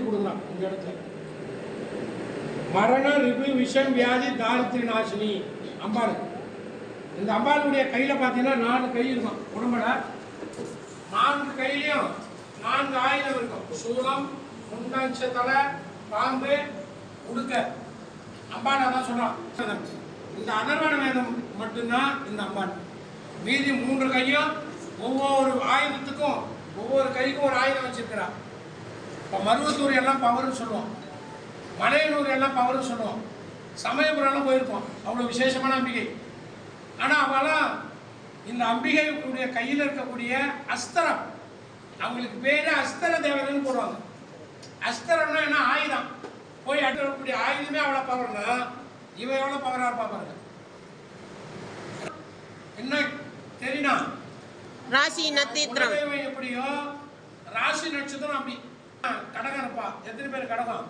ஏற்றி கொடுக்குறான் இந்த இடத்துல. மரண ரிபு விஷம் வியாதி தாரித்திரி நாசினி அம்பாள். இந்த அம்பாளுடைய கையில் பார்த்தீங்கன்னா 4 கை இருக்கும். உடம்புல 4 கையிலையும் 4 ஆயுதம் இருக்கும். சூலம், முண்டஞ்சத்தலை, பாம்பு, உடுக்க. அம்பாள் அதான் சொல்றான். இந்த அதர்வண வேதம் மட்டும்தான் இந்த அம்பாள். மீதி 3 கையும் ஒவ்வொரு ஆயுதத்துக்கும் ஒவ்வொரு கைக்கும் ஒரு ஆயுதம் வச்சிருக்கிறார். இப்போ மருவத்தூர் எல்லாம் பவர்னு சொல்லுவோம், மலையனூர் எல்லாம் பவர்னு சொல்லுவோம், சமயபுரம்லாம் போயிருப்போம். அவ்வளோ விசேஷமான அம்பிகை. ஆனால் அவெல்லாம் இந்த அம்பிகையுடைய கையில் இருக்கக்கூடிய அஸ்திரம், அவங்களுக்கு பேர் அஸ்திர தேவதைன்னு போடுவாங்க. அஸ்திரம்னா என்ன? ஆயுதம். போய் அட்டக்கூடிய ஆயுதமே அவ்வளோ பவர்னா இவன் எவ்வளோ பவராக இருப்பா பாருங்க. என்ன தெரியுமா? ராசி நட்சத்திரம் எப்படியோ ராசி நட்சத்திரம் அப்படி. கடகம் இருப்பா. எத்தனை பேர் கடகம்?